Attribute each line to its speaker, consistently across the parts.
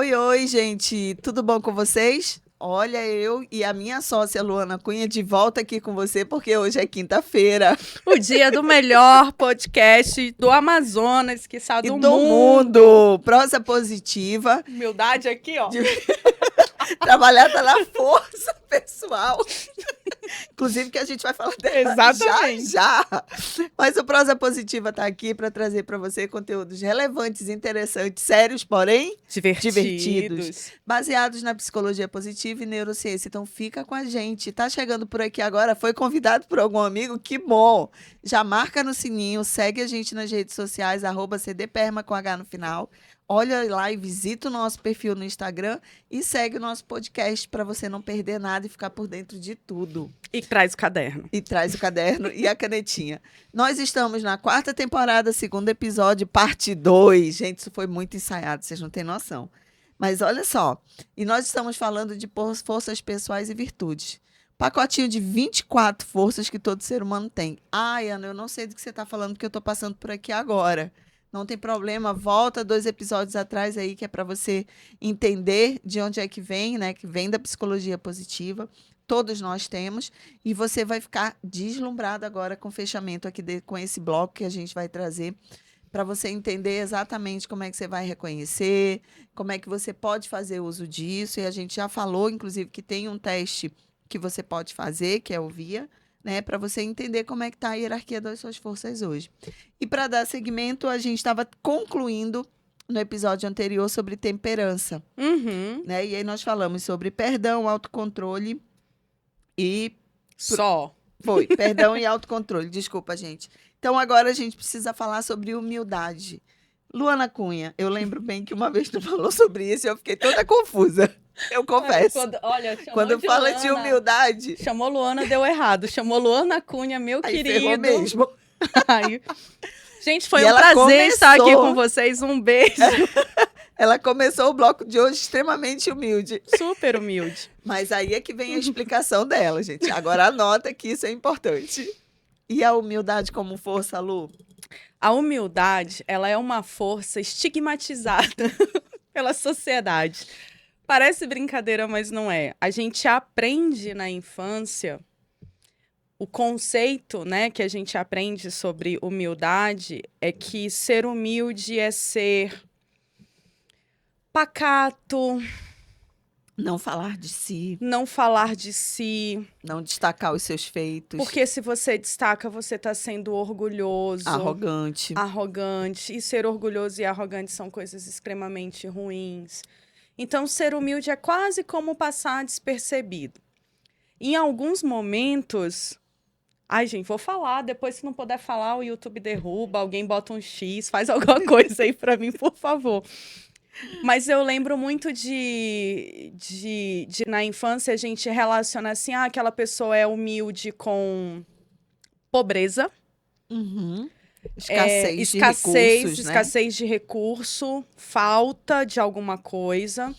Speaker 1: Oi, oi, gente. Tudo bom com vocês? Olha, eu e a minha sócia Luana Cunha de volta aqui com você, porque hoje é quinta-feira.
Speaker 2: O dia do melhor podcast do Amazonas, que está
Speaker 1: E
Speaker 2: do
Speaker 1: do mundo. Prosa positiva.
Speaker 2: Humildade aqui, ó.
Speaker 1: Trabalhar tá na força pessoal. Inclusive que a gente vai falar dela
Speaker 2: Exatamente.
Speaker 1: já. Mas o Prosa Positiva tá aqui para trazer para você conteúdos relevantes, interessantes, sérios, porém divertidos, baseados na psicologia positiva e neurociência. Então fica com a gente. Tá chegando por aqui agora, foi convidado por algum amigo? Que bom! Já marca no sininho, segue a gente nas redes sociais, @cdperma com H no final. Olha lá e visita o nosso perfil no Instagram e segue o nosso podcast para você não perder nada e ficar por dentro de tudo.
Speaker 2: E traz o caderno.
Speaker 1: E traz o caderno e a canetinha. Nós estamos na 4ª temporada, 2º episódio, parte 2. Gente, isso foi muito ensaiado, vocês não têm noção. Mas olha só, e nós estamos falando de forças pessoais e virtudes. Pacotinho de 24 forças que todo ser humano tem. Ai, Ana, eu não sei do que você está falando, porque eu estou passando por aqui agora. Não tem problema, volta 2 episódios atrás aí, que é para você entender de onde é que vem, né? Que vem da psicologia positiva. Todos nós temos. E você vai ficar deslumbrado agora com o fechamento aqui com esse bloco que a gente vai trazer para você entender exatamente como é que você vai reconhecer, como é que você pode fazer uso disso. E a gente já falou, inclusive, que tem um teste que você pode fazer, que é o VIA, né, para você entender como é que está a hierarquia das suas forças hoje. E para dar seguimento, a gente estava concluindo no episódio anterior sobre temperança. Né? E aí nós falamos sobre perdão, autocontrole e...
Speaker 2: Só.
Speaker 1: Foi, perdão e autocontrole. Desculpa, gente. Então agora a gente precisa falar sobre humildade. Luana Cunha, eu lembro bem que uma vez tu falou sobre isso e eu fiquei toda confusa. Eu confesso. Quando fala de humildade...
Speaker 2: Chamou Luana, deu errado. Chamou Luana Cunha, meu
Speaker 1: aí
Speaker 2: querido.
Speaker 1: Ferrou mesmo.
Speaker 2: Aí... Gente, foi um prazer estar aqui com vocês. Um beijo.
Speaker 1: Ela começou o bloco de hoje extremamente humilde.
Speaker 2: Super humilde.
Speaker 1: Mas aí é que vem a explicação dela, gente. Agora anota que isso é importante. E a humildade como força, Lu?
Speaker 2: A humildade, ela é uma força estigmatizada pela sociedade. Parece brincadeira, mas não é. A gente aprende na infância o conceito, né, que a gente aprende sobre humildade é que ser humilde é ser pacato,
Speaker 1: não falar de si,
Speaker 2: não
Speaker 1: destacar os seus feitos.
Speaker 2: Porque se você destaca, você está sendo orgulhoso,
Speaker 1: arrogante.
Speaker 2: E ser orgulhoso e arrogante são coisas extremamente ruins. Então, ser humilde é quase como passar despercebido. Em alguns momentos... Ai, gente, vou falar. Depois, se não puder falar, o YouTube derruba, alguém bota um X, faz alguma coisa aí pra mim, por favor. Mas eu lembro muito de na infância, a gente relaciona assim, aquela pessoa é humilde com pobreza.
Speaker 1: Escassez de recursos, né?
Speaker 2: Escassez de recurso, falta de alguma coisa.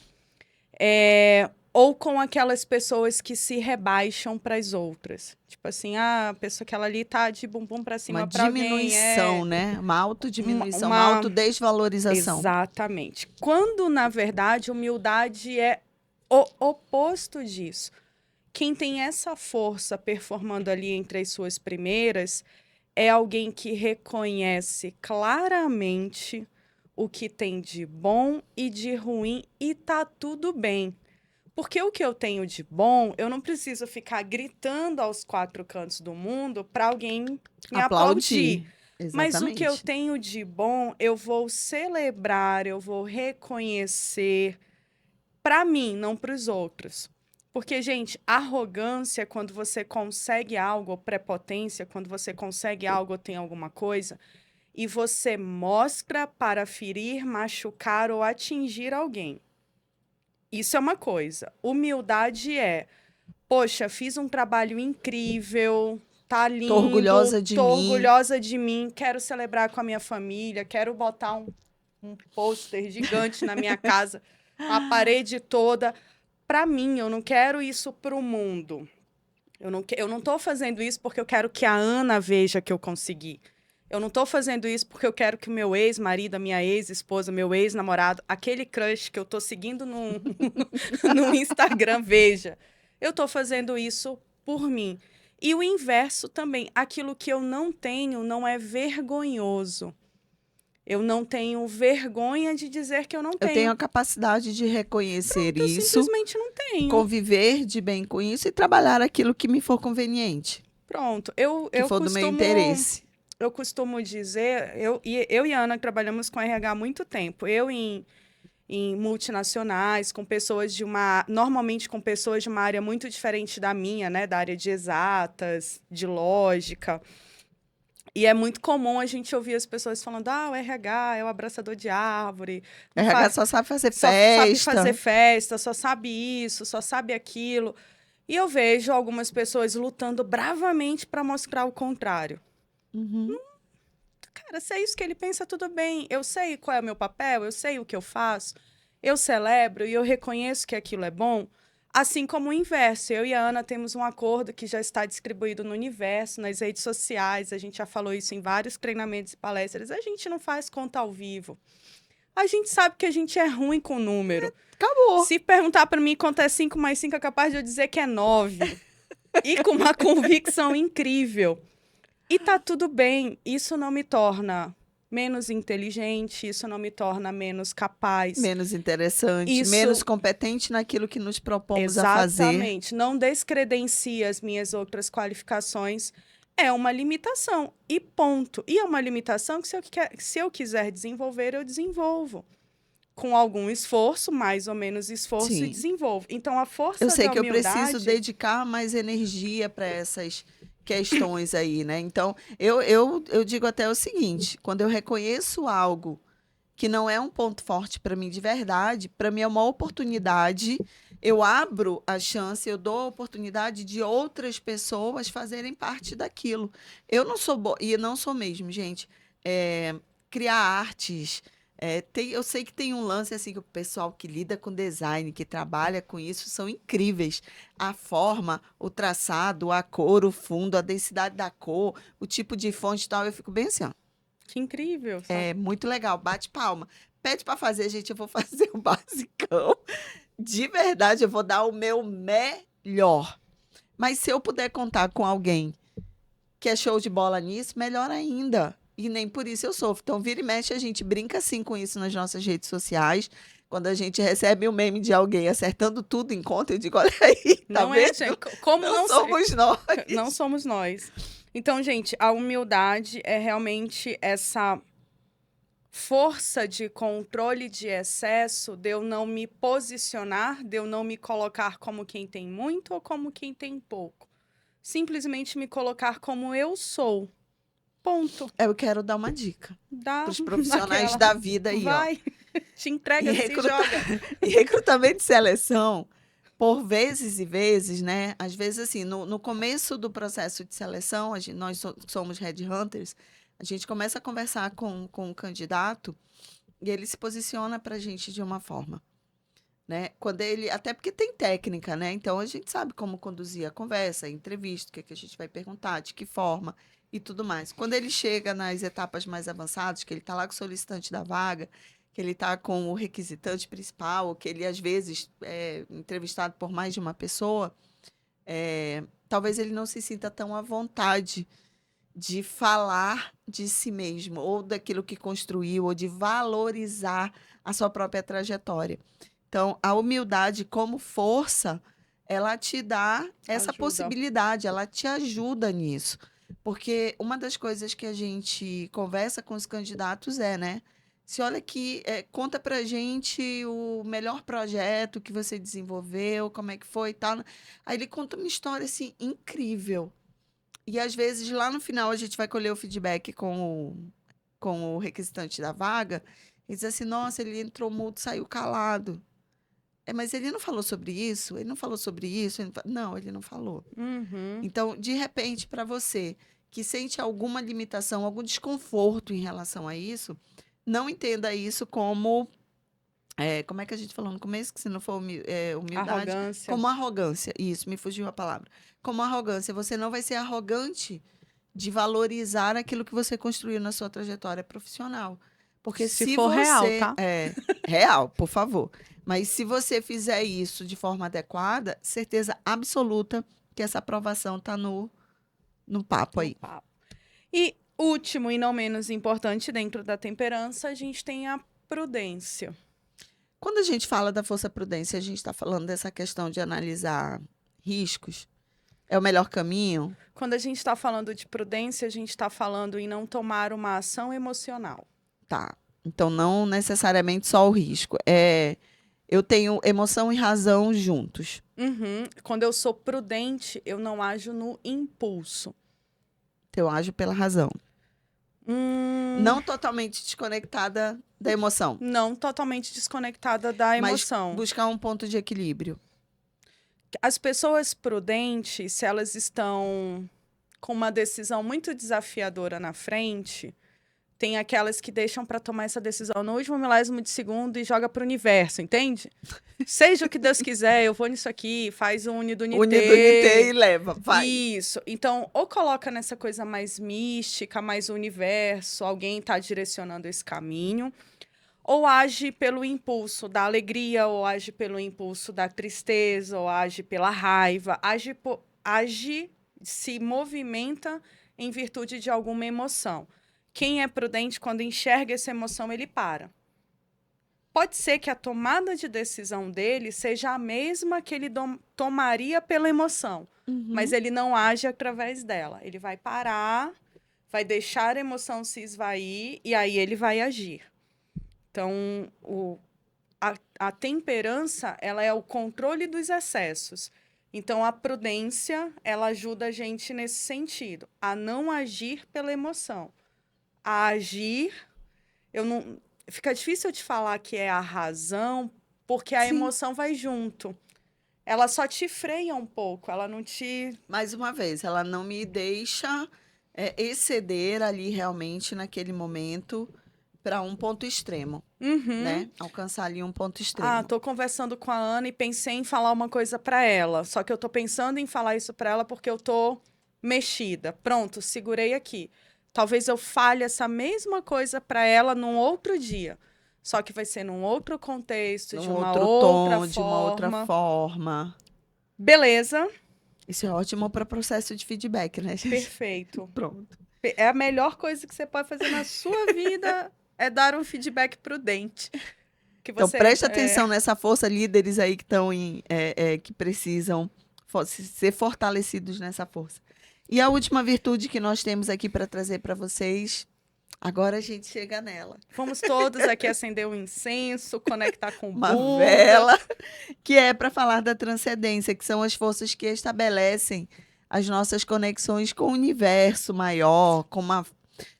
Speaker 2: Ou com aquelas pessoas que se rebaixam para as outras. Tipo assim, a pessoa que ela ali tá de bumbum para cima para alguém.
Speaker 1: Uma diminuição, né? Uma autodiminuição, uma autodesvalorização.
Speaker 2: Exatamente. Quando, na verdade, humildade é o oposto disso. Quem tem essa força performando ali entre as suas primeiras é alguém que reconhece claramente o que tem de bom e de ruim e tá tudo bem. Porque o que eu tenho de bom, eu não preciso ficar gritando aos 4 cantos do mundo para alguém me aplaudir. Mas o que eu tenho de bom, eu vou celebrar, eu vou reconhecer para mim, não para os outros. Porque, gente, arrogância, quando você consegue algo, ou prepotência, quando você consegue algo ou tem alguma coisa, e você mostra para ferir, machucar ou atingir alguém. Isso é uma coisa. Humildade é, poxa, fiz um trabalho incrível, tá lindo.
Speaker 1: Tô orgulhosa
Speaker 2: de mim, quero celebrar com a minha família, quero botar um pôster gigante na minha casa, a parede toda. Para mim, eu não quero isso pro mundo. Eu não tô fazendo isso porque eu quero que a Ana veja que eu consegui. Eu não tô fazendo isso porque eu quero que o meu ex-marido, a minha ex-esposa, meu ex-namorado, aquele crush que eu tô seguindo no Instagram, veja. Eu tô fazendo isso por mim. E o inverso também. Aquilo que eu não tenho não é vergonhoso. Eu não tenho vergonha de dizer que eu não
Speaker 1: Eu tenho
Speaker 2: tenho.
Speaker 1: a capacidade de reconhecer
Speaker 2: Eu
Speaker 1: isso,
Speaker 2: simplesmente não tenho.
Speaker 1: conviver de bem com isso e trabalhar aquilo que me for conveniente,
Speaker 2: Pronto. Eu,
Speaker 1: que
Speaker 2: eu
Speaker 1: for do meu
Speaker 2: costumo.
Speaker 1: interesse.
Speaker 2: Eu costumo dizer, eu e a Ana trabalhamos com RH há muito tempo. Eu em multinacionais, com pessoas normalmente com pessoas de uma área muito diferente da minha, né? Da área de exatas, de lógica. E é muito comum a gente ouvir as pessoas falando, o RH é o abraçador de árvore, não
Speaker 1: RH
Speaker 2: faz,
Speaker 1: só sabe fazer
Speaker 2: só sabe fazer
Speaker 1: festa.
Speaker 2: festa, só sabe isso, só sabe aquilo. E eu vejo algumas pessoas lutando bravamente para mostrar o contrário.
Speaker 1: Uhum.
Speaker 2: Cara, se é isso que ele pensa, tudo bem. Eu sei qual é o meu papel, eu sei o que eu faço, eu celebro e eu reconheço que aquilo é bom. Assim como o inverso, eu e a Ana temos um acordo que já está distribuído no universo, nas redes sociais, a gente já falou isso em vários treinamentos e palestras. A gente não faz conta ao vivo. A gente sabe que a gente é ruim com número.
Speaker 1: Acabou.
Speaker 2: Se perguntar para mim quanto é 5 mais 5, é capaz de eu dizer que é 9. E com uma convicção incrível. E tá tudo bem, isso não me torna menos inteligente, isso não me torna menos capaz.
Speaker 1: Menos interessante, menos
Speaker 2: Isso,
Speaker 1: competente naquilo que nos propomos a fazer.
Speaker 2: exatamente, não descredencia as minhas outras qualificações. É uma limitação, e ponto. E é uma limitação que se eu quiser desenvolver, eu desenvolvo. Com algum esforço, mais ou menos esforço, e
Speaker 1: Sim.
Speaker 2: desenvolvo. Então, a
Speaker 1: Eu
Speaker 2: força
Speaker 1: sei
Speaker 2: da
Speaker 1: que eu preciso
Speaker 2: humildade...
Speaker 1: dedicar mais energia para essas questões aí, né? Então, eu digo até o seguinte: quando eu reconheço algo que não é um ponto forte para mim de verdade, para mim é uma oportunidade, eu abro a chance, eu dou a oportunidade de outras pessoas fazerem parte daquilo. Eu não sou boa, e não sou mesmo, gente. É, criar artes. Eu sei que tem um lance assim que o pessoal que lida com design, que trabalha com isso, são incríveis. A forma, o traçado, a cor, o fundo, a densidade da cor, o tipo de fonte e tal, eu fico bem assim, ó.
Speaker 2: Que incrível, sabe?
Speaker 1: É muito legal, bate palma. Pede para fazer, gente, eu vou fazer o basicão. De verdade, eu vou dar o meu melhor. Mas se eu puder contar com alguém que é show de bola nisso, melhor ainda. E nem por isso eu sofro. Então, vira e mexe, a gente brinca assim com isso nas nossas redes sociais. Quando a gente recebe um meme de alguém acertando tudo em conta, eu digo, olha aí, tá
Speaker 2: Não é,
Speaker 1: vendo?
Speaker 2: gente, como
Speaker 1: Não
Speaker 2: não
Speaker 1: somos nós.
Speaker 2: Não somos nós. Então, gente, a humildade é realmente essa força de controle de excesso de eu não me posicionar, de eu não me colocar como quem tem muito ou como quem tem pouco. Simplesmente me colocar como eu sou. Ponto.
Speaker 1: Eu quero dar uma dica
Speaker 2: Dá
Speaker 1: para os profissionais
Speaker 2: naquela.
Speaker 1: da vida aí, ó.
Speaker 2: Vai, te
Speaker 1: E,
Speaker 2: entrega, se joga.
Speaker 1: e recrutamento de seleção, por vezes e vezes, né? Às vezes, assim, no começo do processo de seleção, somos headhunters, a gente começa a conversar com o candidato e ele se posiciona para a gente de uma forma, né? Quando ele, até porque tem técnica, né? Então a gente sabe como conduzir a conversa, a entrevista, o que, é que a gente vai perguntar, de que forma e tudo mais. Quando ele chega nas etapas mais avançadas, que ele está lá com o solicitante da vaga, que ele está com o requisitante principal, que ele às vezes é entrevistado por mais de uma pessoa, talvez ele não se sinta tão à vontade de falar de si mesmo, ou daquilo que construiu, ou de valorizar a sua própria trajetória. Então, a humildade como força, ela te dá essa
Speaker 2: Ajuda.
Speaker 1: possibilidade, ela te ajuda nisso. Porque uma das coisas que a gente conversa com os candidatos né? Se olha aqui, conta pra gente o melhor projeto que você desenvolveu, como é que foi e tal. Aí ele conta uma história, assim, incrível. E às vezes, lá no final, a gente vai colher o feedback com o requisitante da vaga e diz assim, nossa, ele entrou mudo, saiu calado. Mas ele não falou sobre isso? Ele não falou sobre isso? Não, ele não falou.
Speaker 2: Uhum.
Speaker 1: Então, de repente, para você que sente alguma limitação, algum desconforto em relação a isso, não entenda isso como... como é que a gente falou no começo? Que se não for humildade...
Speaker 2: Arrogância.
Speaker 1: Como arrogância. Isso, me fugiu a palavra. Como arrogância. Você não vai ser arrogante de valorizar aquilo que você construiu na sua trajetória profissional. Porque
Speaker 2: Se for real, tá?
Speaker 1: É, real, por favor. Mas se você fizer isso de forma adequada, certeza absoluta que essa aprovação está no papo aí.
Speaker 2: Papo. E último e não menos importante, dentro da temperança, a gente tem a prudência.
Speaker 1: Quando a gente fala da força prudência, a gente está falando dessa questão de analisar riscos. É o melhor caminho?
Speaker 2: Quando a gente está falando de prudência, a gente está falando em não tomar uma ação emocional.
Speaker 1: Tá. Então, não necessariamente só o risco. Eu tenho emoção e razão juntos.
Speaker 2: Uhum. Quando eu sou prudente, eu não ajo no impulso.
Speaker 1: Então, eu ajo pela razão. Não totalmente desconectada da emoção.
Speaker 2: Não totalmente desconectada da emoção.
Speaker 1: Mas buscar um ponto de equilíbrio.
Speaker 2: As pessoas prudentes, se elas estão com uma decisão muito desafiadora na frente, tem aquelas que deixam para tomar essa decisão no último milésimo de segundo e joga para o universo, entende? Seja o que Deus quiser, eu vou nisso aqui, faz um unidunité.
Speaker 1: Unidunité e leva, vai.
Speaker 2: Isso. Então, ou coloca nessa coisa mais mística, mais o universo, alguém está direcionando esse caminho, ou age pelo impulso da alegria, ou age pelo impulso da tristeza, ou age pela raiva, se movimenta em virtude de alguma emoção. Quem é prudente, quando enxerga essa emoção, ele para. Pode ser que a tomada de decisão dele seja a mesma que ele tomaria pela emoção, mas ele não age através dela. Ele vai parar, vai deixar a emoção se esvair e aí ele vai agir. Então, a temperança, ela é o controle dos excessos. Então, a prudência, ela ajuda a gente nesse sentido, a não agir pela emoção. A agir, fica difícil de falar que é a razão, porque a emoção vai junto. Ela só te freia um pouco, ela não te...
Speaker 1: Mais uma vez, ela não me deixa exceder ali realmente naquele momento para um ponto extremo, né? Alcançar ali um ponto extremo.
Speaker 2: Tô conversando com a Ana e pensei em falar uma coisa para ela, só que eu tô pensando em falar isso para ela porque eu tô mexida. Pronto, segurei aqui. Talvez eu fale essa mesma coisa para ela num outro dia. Só que vai ser num outro contexto, de uma outra forma.
Speaker 1: De uma outra forma.
Speaker 2: Beleza.
Speaker 1: Isso é ótimo para processo de feedback, né, gente?
Speaker 2: Perfeito.
Speaker 1: Pronto.
Speaker 2: É a melhor coisa que você pode fazer na sua vida, é dar um feedback prudente.
Speaker 1: Então, preste atenção nessa força, líderes aí que estão que precisam ser fortalecidos nessa força. E a última virtude que nós temos aqui para trazer para vocês, agora a gente chega nela.
Speaker 2: Vamos todos aqui acender um incenso, conectar com
Speaker 1: uma
Speaker 2: Buda.
Speaker 1: vela, que é para falar da transcendência, que são as forças que estabelecem as nossas conexões com o universo maior, com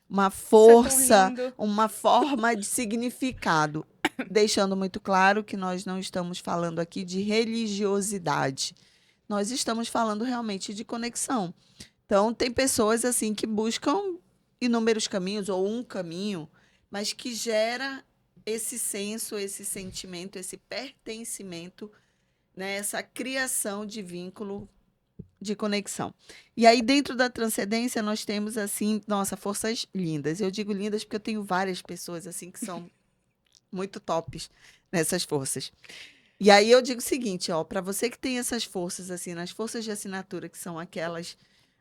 Speaker 1: uma força, uma forma de significado, deixando muito claro que nós não estamos falando aqui de religiosidade. Nós estamos falando realmente de conexão. Então, tem pessoas assim que buscam inúmeros caminhos ou um caminho, mas que gera esse senso, esse sentimento, esse pertencimento, né? Essa criação de vínculo, de conexão. E aí, dentro da transcendência, nós temos, assim, nossa, forças lindas. Eu digo lindas porque eu tenho várias pessoas, assim, que são muito tops nessas forças. E aí, eu digo o seguinte, ó, para você que tem essas forças, assim, nas forças de assinatura, que são aquelas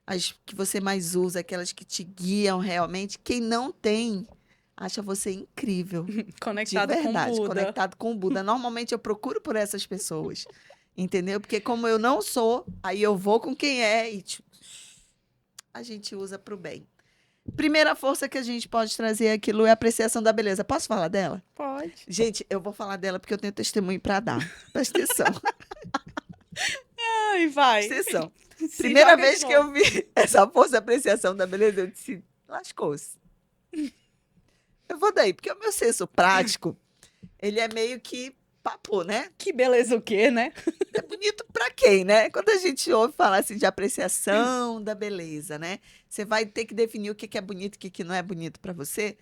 Speaker 1: as que você mais usa, aquelas que te guiam realmente, quem não tem, acha você incrível.
Speaker 2: Conectado
Speaker 1: de verdade,
Speaker 2: com o Buda.
Speaker 1: Conectado com o Buda. Normalmente eu procuro por essas pessoas, entendeu? Porque como eu não sou, aí eu vou com quem é e a gente usa para o bem. Primeira força que a gente pode trazer aqui, Lu, é a apreciação da beleza. Posso falar dela?
Speaker 2: Pode.
Speaker 1: Gente, eu vou falar dela porque eu tenho testemunho para dar. Presta atenção.
Speaker 2: Ai, vai.
Speaker 1: Presta atenção. Primeira vez que eu vi essa força de apreciação da beleza, eu disse, lascou-se. Eu vou daí, porque o meu senso prático, ele é meio que papo, né?
Speaker 2: Que beleza o quê, né?
Speaker 1: É bonito pra quem, né? Quando a gente ouve falar assim de apreciação da beleza, né? Você vai ter que definir o que é bonito e o que não é bonito pra você?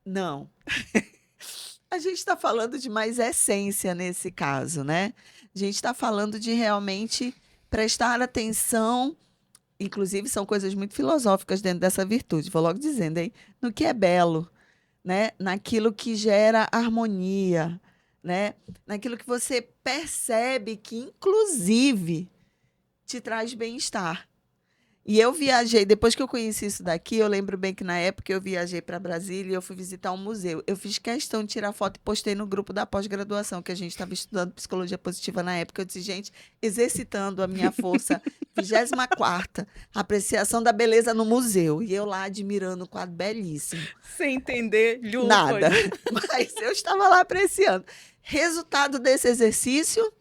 Speaker 1: Não. A gente está falando de mais essência nesse caso, né? A gente está falando de realmente prestar atenção inclusive, são coisas muito filosóficas dentro dessa virtude. Vou logo dizendo, hein? No que é belo, né? Naquilo que gera harmonia, né? Naquilo que você percebe que, inclusive, te traz bem-estar. E eu viajei, depois que eu conheci isso daqui, eu lembro bem que na época eu viajei para Brasília e eu fui visitar um museu. Eu fiz questão de tirar foto e postei no grupo da pós-graduação, que a gente estava estudando psicologia positiva na época. Eu disse, gente, exercitando a minha força, 24ª, apreciação da beleza no museu. E eu lá admirando o quadro belíssimo.
Speaker 2: Sem entender, lufas.
Speaker 1: Nada, mas eu estava lá apreciando. Resultado desse exercício,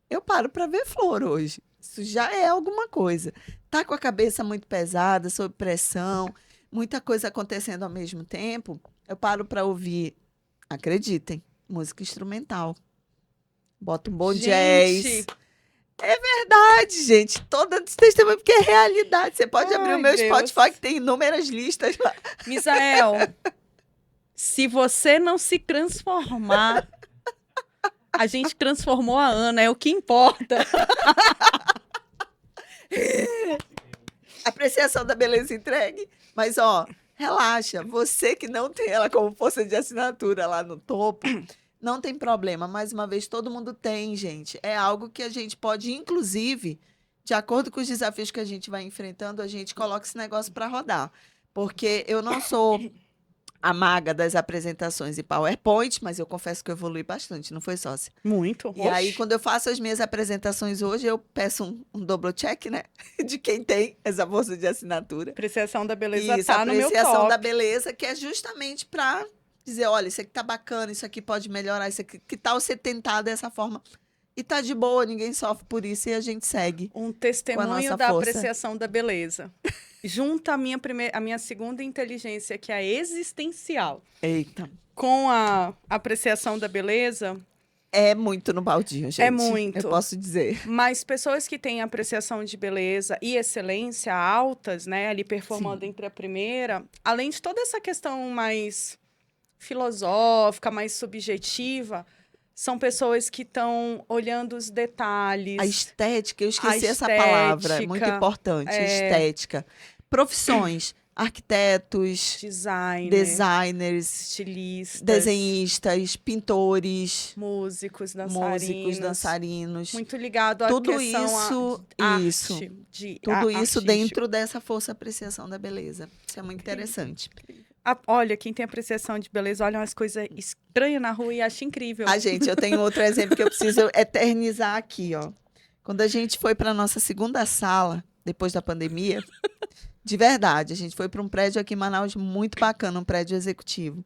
Speaker 1: eu paro para ver flor hoje. Isso já é alguma coisa. Tá com a cabeça muito pesada, sob pressão, muita coisa acontecendo ao mesmo tempo, eu paro para ouvir, acreditem, música instrumental. Boto um bom jazz. É verdade, gente. Toda testemunha, porque é realidade. Você pode abrir o meu Spotify, que tem inúmeras listas lá.
Speaker 2: Misael, se você não se transformar, a gente transformou a Ana, é o que importa.
Speaker 1: Apreciação da beleza entregue. Mas, ó, relaxa. Você que não tem ela como força de assinatura lá no topo, não tem problema. Mais uma vez, todo mundo tem, gente. É algo que a gente pode, inclusive, de acordo com os desafios que a gente vai enfrentando, a gente coloca esse negócio para rodar. Porque eu não sou a maga das apresentações e PowerPoint, mas eu confesso que eu evolui bastante, não foi, sócia?
Speaker 2: Muito.
Speaker 1: E aí, quando eu faço as minhas apresentações hoje, eu peço um double check, né? De quem tem essa força de assinatura.
Speaker 2: Apreciação da beleza
Speaker 1: Isso,
Speaker 2: tá no meu top.
Speaker 1: apreciação da beleza, que é justamente para dizer, olha, isso aqui tá bacana, isso aqui pode melhorar, isso aqui, que tal você tentar dessa forma? E tá de boa, ninguém sofre por isso e a gente segue.
Speaker 2: Um testemunho da
Speaker 1: força.
Speaker 2: apreciação da beleza. Junta a minha segunda inteligência, que é a existencial.
Speaker 1: Eita.
Speaker 2: Com a apreciação da beleza.
Speaker 1: É muito no baldinho, gente.
Speaker 2: É muito.
Speaker 1: Eu posso dizer.
Speaker 2: Mas pessoas que têm apreciação de beleza e excelência altas, né, ali performando entre a primeira, além de toda essa questão mais filosófica, mais subjetiva, são pessoas que estão olhando os detalhes.
Speaker 1: A estética, eu esqueci essa palavra, muito importante, estética. Profissões, arquitetos, designers,
Speaker 2: estilistas,
Speaker 1: desenhistas, pintores,
Speaker 2: músicos,
Speaker 1: dançarinos.
Speaker 2: Muito ligado à
Speaker 1: tudo
Speaker 2: questão
Speaker 1: tudo isso dentro dessa força apreciação da beleza. Isso é muito interessante.
Speaker 2: Olha, quem tem apreciação de beleza, olha umas coisas estranhas na rua e acha incrível.
Speaker 1: Gente, eu tenho outro exemplo que eu preciso eternizar aqui, ó. Quando a gente foi para nossa segunda sala, depois da pandemia, de verdade, a gente foi para um prédio aqui em Manaus muito bacana, um prédio executivo.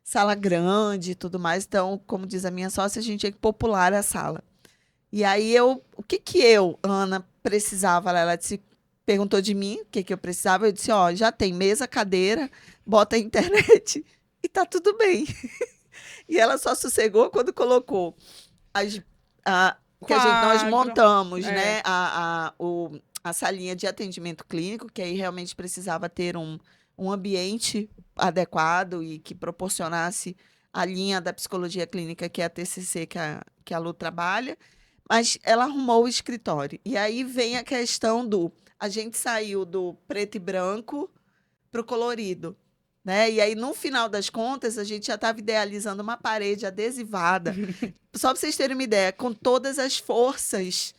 Speaker 1: Sala grande e tudo mais, então, como diz a minha sócia, a gente tinha que popular a sala. E aí, o que eu, Ana, precisava? Ela disse, perguntou de mim o que eu precisava, eu disse, ó, já tem mesa, cadeira, bota a internet e tá tudo bem. E ela só sossegou quando colocou nós montamos, né, a salinha de atendimento clínico, que aí realmente precisava ter um ambiente adequado e que proporcionasse a linha da psicologia clínica, que é a TCC, que a Lu trabalha, mas ela arrumou o escritório. E aí vem a questão a gente saiu do preto e branco para o colorido, né? E aí, no final das contas, a gente já estava idealizando uma parede adesivada, só para vocês terem uma ideia, com todas as forças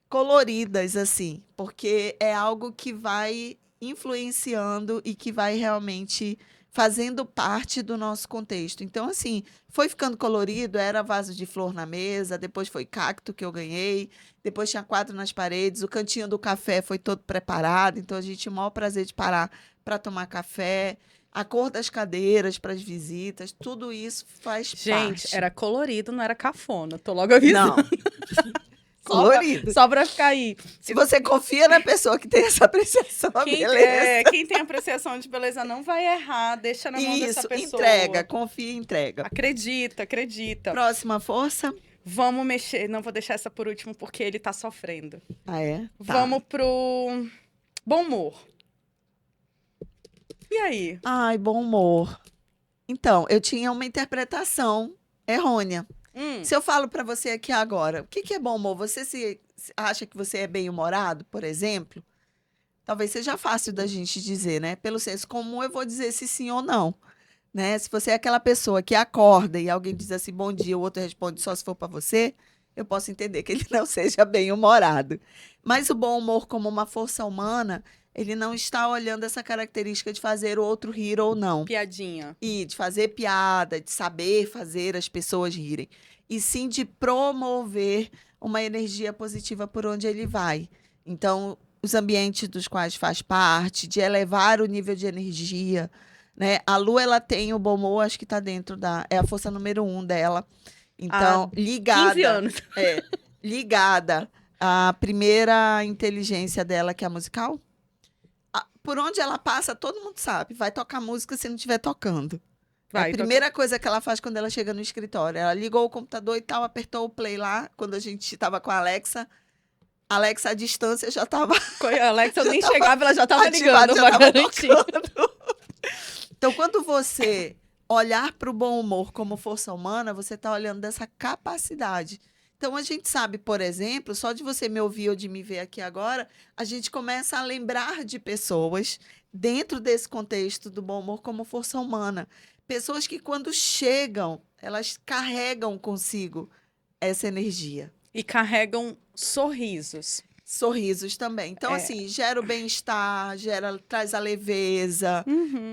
Speaker 1: coloridas, assim, porque é algo que vai influenciando e que vai realmente fazendo parte do nosso contexto. Então, assim, foi ficando colorido, era vaso de flor na mesa, depois foi cacto que eu ganhei, depois tinha quadro nas paredes, o cantinho do café foi todo preparado, então a gente tinha o maior prazer de parar para tomar café, a cor das cadeiras para as visitas, tudo isso faz parte.
Speaker 2: Gente, era colorido, não era cafona, tô logo avisando.
Speaker 1: Não. Colorido.
Speaker 2: Só pra ficar aí.
Speaker 1: Se você confia na pessoa que tem essa apreciação de beleza.
Speaker 2: Quem tem apreciação de beleza não vai errar, deixa na mão dessa pessoa.
Speaker 1: Entrega, confia e entrega.
Speaker 2: Acredita.
Speaker 1: Próxima força.
Speaker 2: Vamos mexer, não vou deixar essa por último porque ele tá sofrendo.
Speaker 1: Ah, é? Tá.
Speaker 2: Vamos pro bom humor. E aí?
Speaker 1: Ai, bom humor. Então, eu tinha uma interpretação errônea. Se eu falo para você aqui agora, o que é bom humor? Você se acha que você é bem-humorado, por exemplo? talvez seja fácil da gente dizer, né? Pelo senso comum, eu vou dizer se sim ou não, né? Se você é aquela pessoa que acorda e alguém diz assim, bom dia, o outro responde só se for para você, eu posso entender que ele não seja bem-humorado. Mas o bom humor como uma força humana, ele não está olhando essa característica de fazer o outro rir ou não.
Speaker 2: Piadinha.
Speaker 1: E de fazer piada, de saber fazer as pessoas rirem. E sim de promover uma energia positiva por onde ele vai. Então, os ambientes dos quais faz parte, de elevar o nível de energia, né? A Lu, ela tem o bom humor, acho que está dentro da... É a força número 1 dela. Então,
Speaker 2: 15 anos.
Speaker 1: Ligada à primeira inteligência dela, que é a musical. Por onde ela passa, todo mundo sabe. Vai tocar música se não estiver tocando. É a primeira coisa que ela faz quando ela chega no escritório. Ela ligou o computador e tal, apertou o play lá, quando a gente estava com a Alexa. Alexa, à distância, já estava...
Speaker 2: A Alexa, eu nem chegava, ela já estava ligando
Speaker 1: já
Speaker 2: pra
Speaker 1: tava
Speaker 2: garantir.
Speaker 1: tocando. Então, quando você olhar para o bom humor como força humana, você está olhando dessa capacidade. Então, a gente sabe, por exemplo, só de você me ouvir ou de me ver aqui agora, a gente começa a lembrar de pessoas dentro desse contexto do bom humor como força humana. Pessoas que, quando chegam, elas carregam consigo essa energia.
Speaker 2: E carregam sorrisos.
Speaker 1: Sorrisos também. Então, assim, gera o bem-estar, traz a leveza.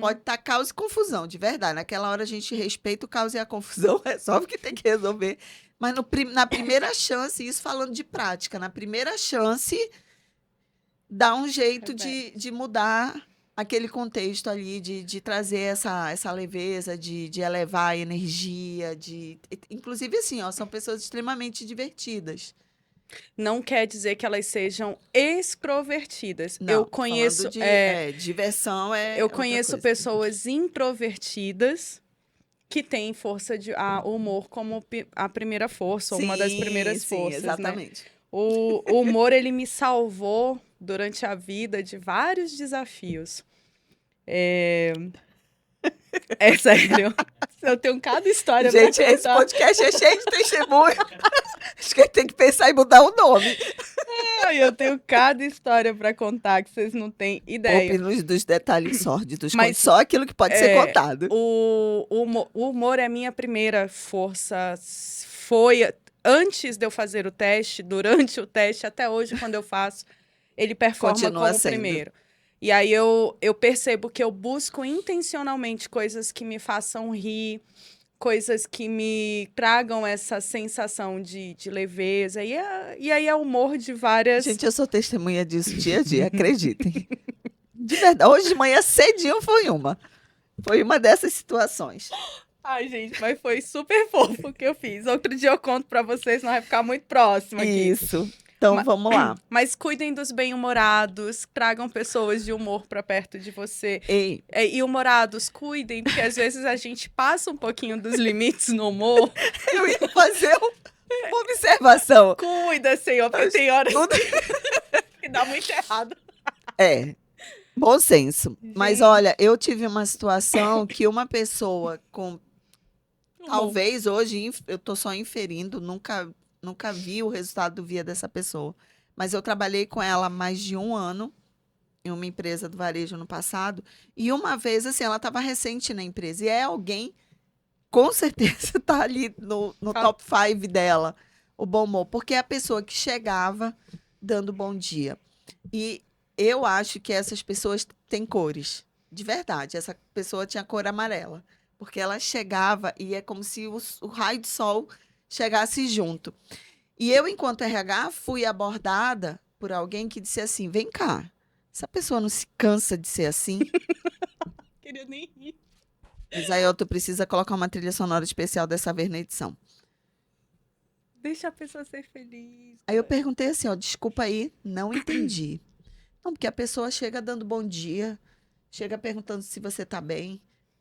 Speaker 1: Pode estar caos e confusão, de verdade. Naquela hora a gente respeita o caos e a confusão, resolve o que tem que resolver. Mas na primeira chance, isso falando de prática, na primeira chance, dá um jeito de mudar aquele contexto ali, de trazer essa leveza, de elevar a energia, inclusive, assim, ó, são pessoas extremamente divertidas.
Speaker 2: Não quer dizer que elas sejam extrovertidas.
Speaker 1: Não,
Speaker 2: eu conheço
Speaker 1: diversão
Speaker 2: eu conheço pessoas introvertidas que têm força de humor como a primeira força,
Speaker 1: sim,
Speaker 2: uma das primeiras forças,
Speaker 1: exatamente.
Speaker 2: Né? O humor ele me salvou durante a vida de vários desafios. É sério. Eu tenho cada história pra contar.
Speaker 1: Gente, esse podcast é cheio de testemunho. Acho que tem que pensar em mudar o nome.
Speaker 2: Eu tenho cada história para contar que vocês não têm ideia.
Speaker 1: Poupe-nos dos detalhes sórdidos, mas só aquilo que pode ser contado.
Speaker 2: O humor é a minha primeira força. Foi antes de eu fazer o teste, durante o teste, até hoje, quando eu faço, ele performa
Speaker 1: Continua
Speaker 2: como
Speaker 1: sendo.
Speaker 2: primeiro. E aí eu percebo que eu busco intencionalmente coisas que me façam rir, coisas que me tragam essa sensação de leveza. E aí é humor de várias...
Speaker 1: Gente, eu sou testemunha disso dia a dia, acreditem. De verdade, hoje de manhã cedinho foi uma dessas situações.
Speaker 2: Ai, gente, mas foi super fofo que eu fiz. Outro dia eu conto pra vocês, não vai ficar muito próximo aqui.
Speaker 1: Isso. Então, vamos lá.
Speaker 2: Mas cuidem dos bem-humorados, tragam pessoas de humor pra perto de você. E humorados, cuidem, porque às vezes a gente passa um pouquinho dos limites no humor.
Speaker 1: Eu ia fazer uma observação.
Speaker 2: Cuida, Senhor, porque tem horas que dá muito errado.
Speaker 1: Bom senso.
Speaker 2: Gente.
Speaker 1: Mas olha, eu tive uma situação que uma pessoa com... Talvez hoje, eu tô só inferindo, nunca vi o resultado do via dessa pessoa. Mas eu trabalhei com ela há mais de 1 ano em uma empresa do varejo no passado. E uma vez, assim, ela estava recente na empresa. E é alguém, com certeza, tá ali no top 5 dela, o bom humor. Porque é a pessoa que chegava dando bom dia. E eu acho que essas pessoas têm cores. De verdade. Essa pessoa tinha cor amarela. Porque ela chegava e é como se o raio de sol chegasse junto. E eu, enquanto RH, fui abordada por alguém que disse assim, vem cá, essa pessoa não se cansa de ser assim?
Speaker 2: Queria nem rir.
Speaker 1: Isael, tu precisa colocar uma trilha sonora especial dessa vez na edição.
Speaker 2: Deixa a pessoa ser feliz.
Speaker 1: Aí eu perguntei assim, ó, desculpa aí, não entendi. Não, porque a pessoa chega dando bom dia, chega perguntando se você tá bem,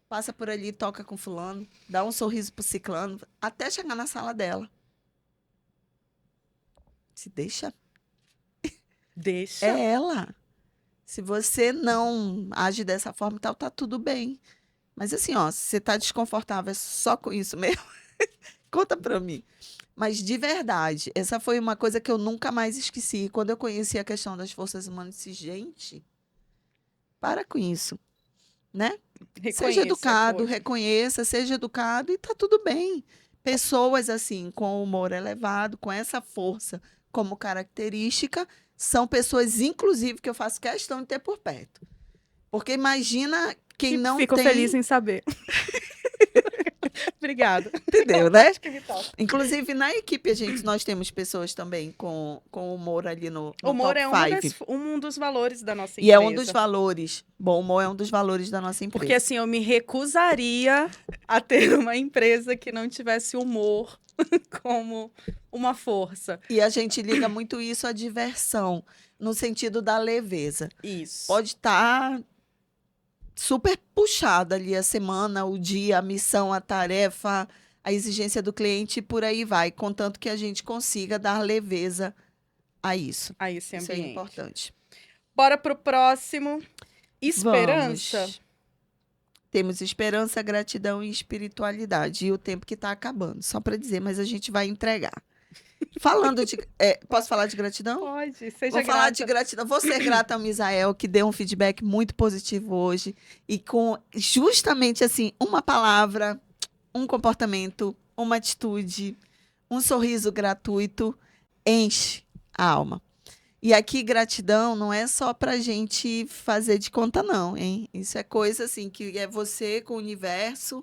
Speaker 1: passa por ali, toca com fulano, dá um sorriso pro ciclano, até chegar na sala dela. Se deixa.
Speaker 2: Deixa.
Speaker 1: É ela. Se você não age dessa forma e tal, tá tudo bem. Mas assim, ó, se você tá desconfortável, é só com isso mesmo. Conta pra mim. Mas de verdade, essa foi uma coisa que eu nunca mais esqueci. Quando eu conheci a questão das forças humanas, disse, gente, Para com isso, né? Seja
Speaker 2: Reconheça,
Speaker 1: educado,
Speaker 2: poxa.
Speaker 1: reconheça, seja educado e tá tudo bem. Pessoas assim, com humor elevado, com essa força como característica, são pessoas, inclusive, que eu faço questão de ter por perto. Porque imagina quem
Speaker 2: Que
Speaker 1: não
Speaker 2: fico feliz
Speaker 1: tem,
Speaker 2: em saber. Obrigada.
Speaker 1: entendeu, né?
Speaker 2: Acho que me toca.
Speaker 1: Inclusive, na equipe, nós temos pessoas também com humor ali no
Speaker 2: Humor
Speaker 1: top
Speaker 2: é
Speaker 1: 5.
Speaker 2: um dos valores da nossa
Speaker 1: E é um dos
Speaker 2: empresa.
Speaker 1: valores. Bom humor é um dos valores da nossa
Speaker 2: Porque
Speaker 1: empresa.
Speaker 2: assim, eu me recusaria a ter uma empresa que não tivesse humor como uma força.
Speaker 1: E a gente liga muito isso à diversão, no sentido da leveza.
Speaker 2: Isso.
Speaker 1: Pode estar super puxada ali a semana, o dia, a missão, a tarefa, a exigência do cliente e por aí vai, contanto que a gente consiga dar leveza a isso.
Speaker 2: A esse
Speaker 1: Isso é
Speaker 2: ambiente.
Speaker 1: importante.
Speaker 2: Bora pro próximo. Esperança.
Speaker 1: Vamos. Temos esperança, gratidão e espiritualidade. E o tempo que está acabando. Só para dizer, mas a gente vai entregar. Falando de. Posso falar de gratidão?
Speaker 2: Pode, seja
Speaker 1: Vou falar de
Speaker 2: grata.
Speaker 1: gratidão. Vou ser grata ao Misael, que deu um feedback muito positivo hoje. E com justamente assim, uma palavra, um comportamento, uma atitude, um sorriso gratuito, enche a alma. E aqui, gratidão não é só pra gente fazer de conta, não, hein? Isso é coisa assim, que é você com o universo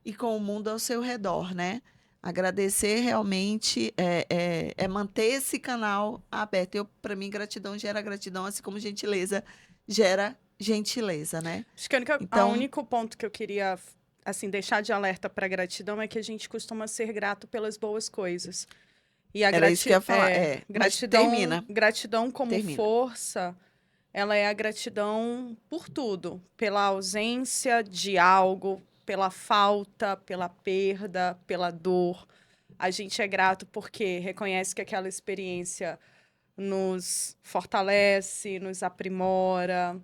Speaker 1: e com o mundo ao seu redor, né? Agradecer realmente é manter esse canal aberto. Para mim, gratidão gera gratidão, assim como gentileza gera gentileza, né?
Speaker 2: Acho que o
Speaker 1: Então-
Speaker 2: único ponto que eu queria assim deixar de alerta para gratidão é que a gente costuma ser grato pelas boas coisas. E a
Speaker 1: Era isso que eu ia falar. Mas
Speaker 2: gratidão, gratidão como
Speaker 1: Termina.
Speaker 2: força, ela é a gratidão por tudo, pela ausência de algo, pela falta, pela perda, pela dor. A gente é grato porque reconhece que aquela experiência nos fortalece, nos aprimora.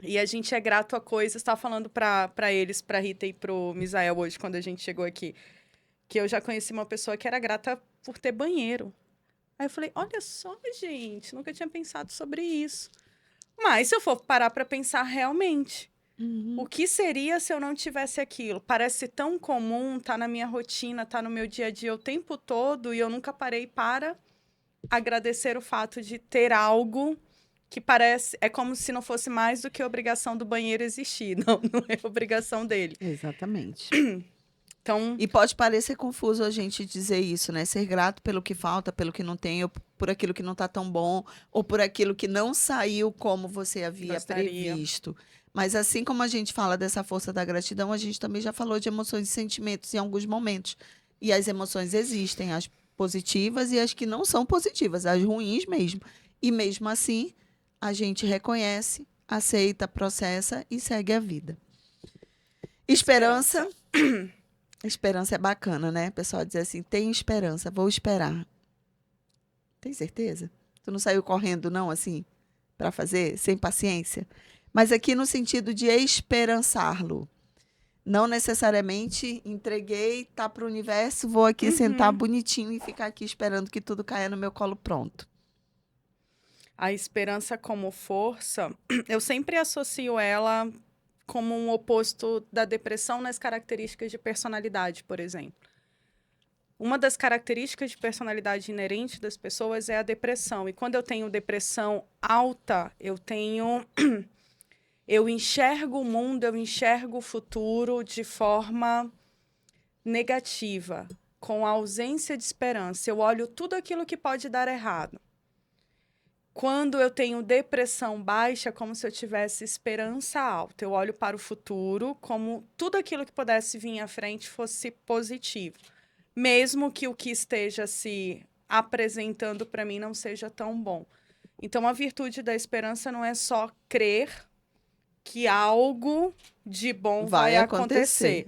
Speaker 2: E a gente é grato a coisas. Estava falando para eles, para Rita e pro Misael hoje, quando a gente chegou aqui, que eu já conheci uma pessoa que era grata por ter banheiro. Aí eu falei, olha só, gente, nunca tinha pensado sobre isso. Mas se eu for parar para pensar realmente, o que seria se eu não tivesse aquilo? Parece tão comum, tá na minha rotina, tá no meu dia a dia o tempo todo, e eu nunca parei para agradecer o fato de ter algo que parece, é como se não fosse mais do que obrigação do banheiro existir. Não, não é obrigação dele.
Speaker 1: Exatamente.
Speaker 2: Então,
Speaker 1: E pode parecer confuso a gente dizer isso, né? Ser grato pelo que falta, pelo que não tem, ou por aquilo que não está tão bom, ou por aquilo que não saiu como você havia
Speaker 2: Gostaria.
Speaker 1: previsto. Mas assim como a gente fala dessa força da gratidão, a gente também já falou de emoções e sentimentos em alguns momentos. E as emoções existem, as positivas e as que não são positivas, as ruins mesmo. E mesmo assim, a gente reconhece, aceita, processa e segue a vida. Esperança. Esperança é bacana, né? O pessoal diz assim, tem esperança, vou esperar. Tem certeza? Tu não saiu correndo, não, assim, para fazer, sem paciência? Mas aqui no sentido de esperançá-lo. Não necessariamente entreguei, tá para o universo, vou aqui sentar bonitinho e ficar aqui esperando que tudo caia no meu colo pronto.
Speaker 2: a esperança como força, eu sempre associo ela como um oposto da depressão nas características de personalidade, por exemplo. Uma das características de personalidade inerente das pessoas é a depressão. E quando eu tenho depressão alta, eu enxergo o mundo, eu enxergo o futuro de forma negativa, com ausência de esperança. Eu olho tudo aquilo que pode dar errado. Quando eu tenho depressão baixa, é como se eu tivesse esperança alta. Eu olho para o futuro como tudo aquilo que pudesse vir à frente fosse positivo. Mesmo que o que esteja se apresentando para mim não seja tão bom. Então, a virtude da esperança não é só crer que algo de bom vai acontecer.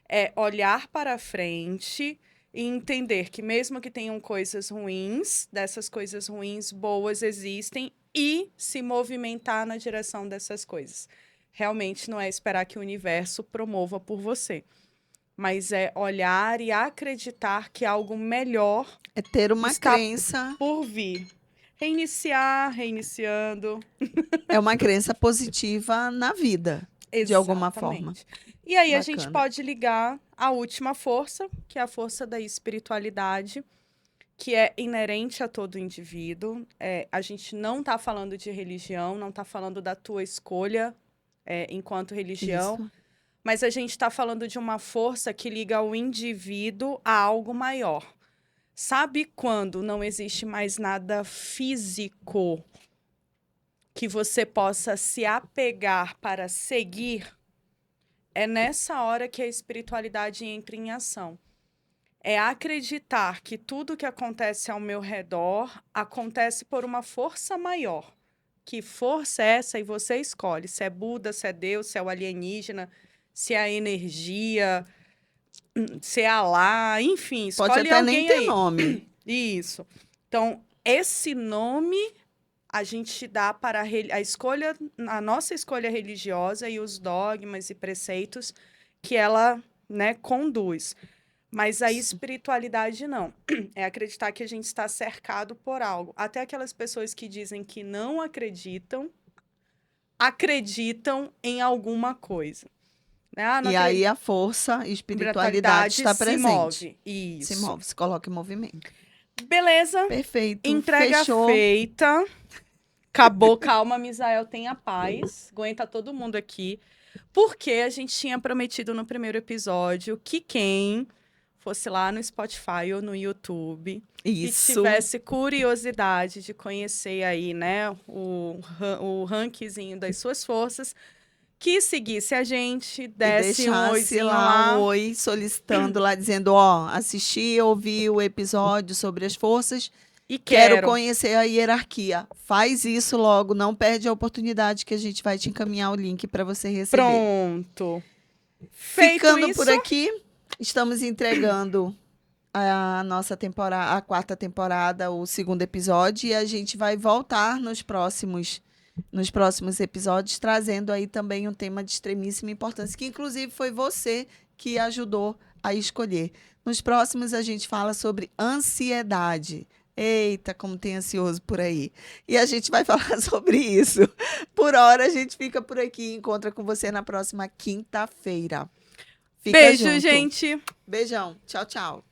Speaker 2: É olhar para frente e entender que mesmo que tenham coisas ruins, dessas coisas ruins, boas existem e se movimentar na direção dessas coisas. Realmente não é esperar que o universo promova por você, mas é olhar e acreditar que algo melhor
Speaker 1: É ter uma
Speaker 2: está
Speaker 1: crença.
Speaker 2: por vir. Reiniciar, reiniciando.
Speaker 1: É uma crença positiva na vida, de alguma forma.
Speaker 2: Exatamente. E aí a gente
Speaker 1: Bacana.
Speaker 2: pode ligar a última força, que é a força da espiritualidade, que é inerente a todo indivíduo. A gente não está falando de religião, não está falando da tua escolha enquanto religião,
Speaker 1: Isso.
Speaker 2: mas a gente está falando de uma força que liga o indivíduo a algo maior. Sabe quando não existe mais nada físico que você possa se apegar para seguir? É nessa hora que a espiritualidade entra em ação. É acreditar que tudo que acontece ao meu redor acontece por uma força maior. Que força é essa? E você escolhe se é Buda, se é Deus, se é o alienígena, se é a energia, se é Alá, enfim,
Speaker 1: Pode
Speaker 2: escolhe
Speaker 1: até
Speaker 2: alguém
Speaker 1: nem ter
Speaker 2: aí.
Speaker 1: nome.
Speaker 2: Isso. Então, esse nome a gente dá para a escolha, a nossa escolha religiosa e os dogmas e preceitos que ela, né, conduz. Mas a espiritualidade não. É acreditar que a gente está cercado por algo. Até aquelas pessoas que dizem que não acreditam, acreditam em alguma coisa. Né? Ah, não
Speaker 1: E aí a força, a espiritualidade está
Speaker 2: se
Speaker 1: presente.
Speaker 2: move. Isso.
Speaker 1: Se move, se coloca em movimento.
Speaker 2: Beleza.
Speaker 1: Perfeito.
Speaker 2: Entrega
Speaker 1: Fechou.
Speaker 2: feita. Acabou. Calma, Misael, tenha paz. Aguenta todo mundo aqui. Porque a gente tinha prometido no primeiro episódio que quem fosse lá no Spotify ou no YouTube que
Speaker 1: Isso.
Speaker 2: tivesse curiosidade de conhecer aí, né, o rankzinho das suas forças, que seguisse a gente,
Speaker 1: E
Speaker 2: desse um
Speaker 1: deixasse
Speaker 2: oizinho
Speaker 1: lá
Speaker 2: lá.
Speaker 1: um oi solicitando lá, dizendo, ó, assisti, ouvi o episódio sobre as forças,
Speaker 2: E
Speaker 1: quero conhecer a hierarquia. Faz isso logo, não perde a oportunidade que a gente vai te encaminhar o link para você receber.
Speaker 2: Pronto. Feito
Speaker 1: Ficando
Speaker 2: isso,
Speaker 1: por aqui, estamos entregando a nossa temporada, a quarta temporada, o segundo episódio, e a gente vai voltar nos próximos episódios, trazendo aí também um tema de extremíssima importância, que inclusive foi você que ajudou a escolher. Nos próximos a gente fala sobre ansiedade. Eita, como tem ansioso por aí. E a gente vai falar sobre isso. Por hora, a gente fica por aqui e encontra com você na próxima quinta-feira. Fica
Speaker 2: beijo,
Speaker 1: junto.
Speaker 2: gente.
Speaker 1: Beijão. Tchau, tchau.